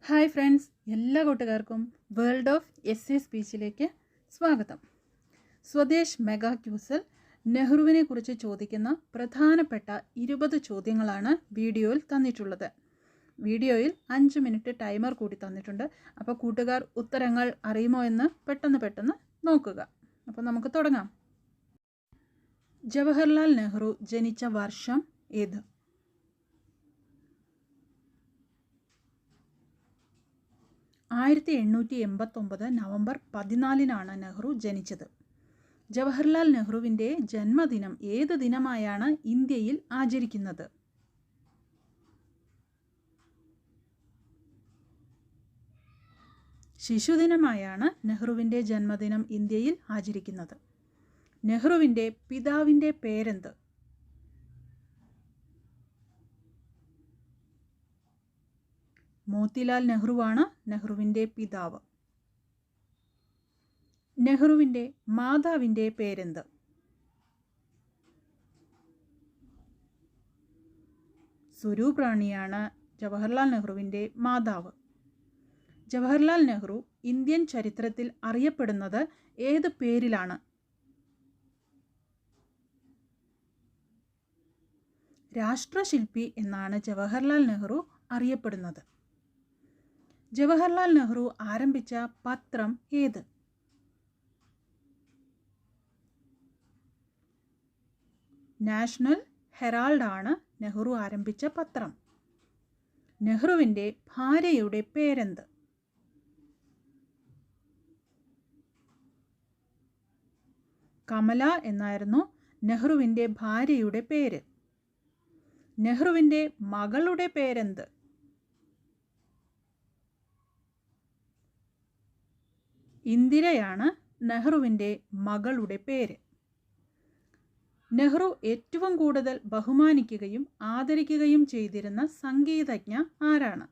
Hi friends, എല്ലാ കൂട്ടുകാർക്കും world of S A സ്പീച്ചിലേക്ക് സ്വാഗതം. സ്വദേശ് മെഗാ ക്യൂസിൽ നെഹ്റുവിനെ കുറിച്ച് ചോദിക്കുന്ന പ്രധാനപ്പെട്ട 20 ചോദ്യങ്ങളാണ് വീഡിയോയിൽ തന്നിട്ടുള്ളത്. വീഡിയോയിൽ 5 മിനിറ്റ് ടൈമർ കൂടി തന്നിട്ടുണ്ട്. അപ്പോൾ കൂട്ടുകാർ ഉത്തരങ്ങൾ അറിയുമോ എന്ന് പെട്ടെന്ന് നോക്കുക. അപ്പോൾ നമുക്ക് തുടങ്ങാം. ജവഹർലാൽ നെഹ്റു ജനിച്ച വർഷം ഏത്? 1889 നവംബർ 14 നെഹ്റു ജനിച്ചത്. ജവഹർലാൽ നെഹ്റുവിൻ്റെ ജന്മദിനം ഏത് ദിനമായാണ് ഇന്ത്യയിൽ ആചരിക്കുന്നത്? ശിശുദിനമായാണ് നെഹ്റുവിൻ്റെ ജന്മദിനം ഇന്ത്യയിൽ ആചരിക്കുന്നത്. നെഹ്റുവിൻ്റെ പിതാവിൻ്റെ പേരെന്ത്? മോത്തിലാൽ നെഹ്റുവാണ് നെഹ്റുവിൻ്റെ പിതാവ്. നെഹ്റുവിൻ്റെ മാതാവിൻ്റെ പേരെന്ത്? സ്വരൂപ് റാണിയാണ് ജവഹർലാൽ നെഹ്റുവിൻ്റെ മാതാവ്. ജവഹർലാൽ നെഹ്റു ഇന്ത്യൻ ചരിത്രത്തിൽ അറിയപ്പെടുന്നത് ഏത് പേരിലാണ്? രാഷ്ട്രശില്പി എന്നാണ് ജവഹർലാൽ നെഹ്റു അറിയപ്പെടുന്നത്. ജവഹർലാൽ നെഹ്റു ആരംഭിച്ച പത്രം ഏത്? നാഷണൽ ഹെറാൾഡ് ആണ് നെഹ്റു ആരംഭിച്ച പത്രം. നെഹ്റുവിൻ്റെ ഭാര്യയുടെ പേരെന്ത്? കമല എന്നായിരുന്നു നെഹ്റുവിൻ്റെ ഭാര്യയുടെ പേര്. നെഹ്റുവിൻ്റെ മകളുടെ പേരെന്ത്? ഇന്ദിരയാണ് നെഹ്റുവിൻ്റെ മകളുടെ പേര്. നെഹ്റു ഏറ്റവും കൂടുതൽ ബഹുമാനിക്കുകയും ആദരിക്കുകയും ചെയ്തിരുന്ന സംഗീതജ്ഞ ആരാണ്?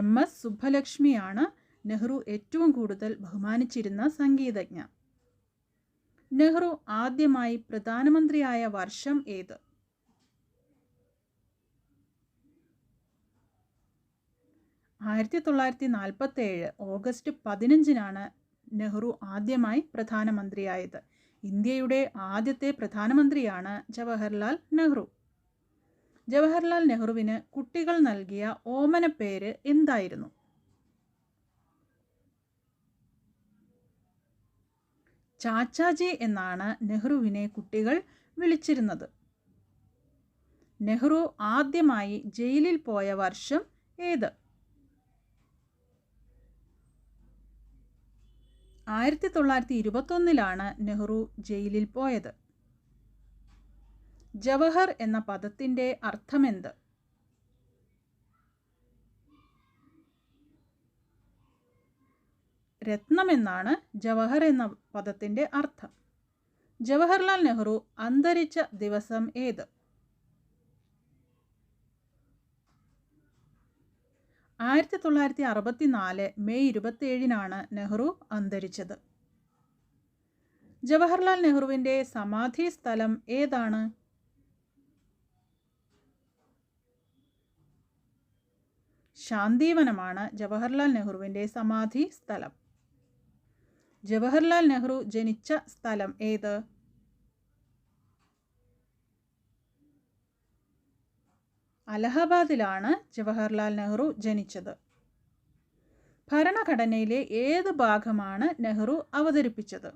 എം.എസ്. സുബ്ബലക്ഷ്മിയാണ് നെഹ്റു ഏറ്റവും കൂടുതൽ ബഹുമാനിച്ചിരുന്ന സംഗീതജ്ഞ. നെഹ്റു ആദ്യമായി പ്രധാനമന്ത്രിയായ വർഷം ഏത്? 1947 ഓഗസ്റ്റ് 15 നെഹ്റു ആദ്യമായി പ്രധാനമന്ത്രിയായത്. ഇന്ത്യയുടെ ആദ്യത്തെ പ്രധാനമന്ത്രിയാണ് ജവഹർലാൽ നെഹ്റു. ജവഹർലാൽ നെഹ്റുവിന് കുട്ടികൾ നൽകിയ ഓമനപ്പേര് എന്തായിരുന്നു? ചാച്ചാജി എന്നാണ് നെഹ്റുവിനെ കുട്ടികൾ വിളിച്ചിരുന്നത്. നെഹ്റു ആദ്യമായി ജയിലിൽ പോയ വർഷം ഏത്? 1921 നെഹ്റു ജയിലിൽ പോയത്. ജവഹർ എന്ന പദത്തിൻ്റെ അർത്ഥമെന്ത്? രത്നമെന്നാണ് ജവഹർ എന്ന പദത്തിൻ്റെ അർത്ഥം. ജവഹർലാൽ നെഹ്റു അന്തരിച്ച ദിവസം ഏത്? 1964 മെയ് 27 നെഹ്റു അന്തരിച്ചത്. ജവഹർലാൽ നെഹ്റുവിൻ്റെ സമാധി സ്ഥലം ഏതാണ്? ശാന്തിവനമാണ് ജവഹർലാൽ നെഹ്റുവിൻ്റെ സമാധി സ്ഥലം. ജവഹർലാൽ നെഹ്റു ജനിച്ച സ്ഥലം ഏത്? അലഹബാദിലാണ് ജവഹർലാൽ നെഹ്റു ജനിച്ചത്. ഭരണഘടനയിലെ ഏത് ഭാഗമാണ് നെഹ്റു അവതരിപ്പിച്ചത്?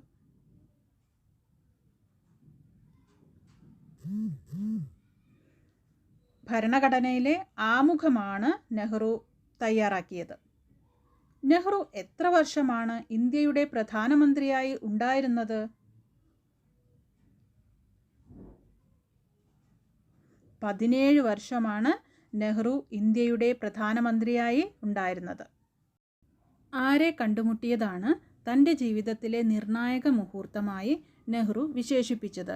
ഭരണഘടനയിലെ ആമുഖമാണ് നെഹ്റു തയ്യാറാക്കിയത്. നെഹ്റു എത്ര വർഷമാണ് ഇന്ത്യയുടെ പ്രധാനമന്ത്രിയായി ഉണ്ടായിരുന്നത്? 17 വർഷമാണ് നെഹ്റു ഇന്ത്യയുടെ പ്രധാനമന്ത്രിയായി ഉണ്ടായിരുന്നത്. ആരെ കണ്ടുമുട്ടിയതാണ് തൻ്റെ ജീവിതത്തിലെ നിർണായക മുഹൂർത്തമായി നെഹ്റു വിശേഷിപ്പിച്ചത്?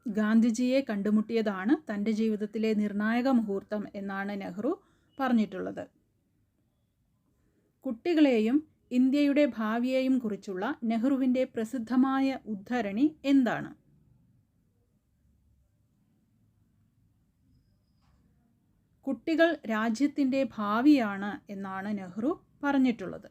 ഗാന്ധിജിയെ കണ്ടുമുട്ടിയതാണ് തൻ്റെ ജീവിതത്തിലെ നിർണായക മുഹൂർത്തം എന്നാണ് നെഹ്റു പറഞ്ഞിട്ടുള്ളത്. കുട്ടികളെയും ഇന്ത്യയുടെ ഭാവിയെയും കുറിച്ചുള്ള നെഹ്റുവിൻ്റെ പ്രസിദ്ധമായ ഉദ്ധരണി എന്താണ്? കുട്ടികൾ രാജ്യത്തിൻ്റെ ഭാവിയാണ് എന്നാണ് നെഹ്റു പറഞ്ഞിട്ടുള്ളത്.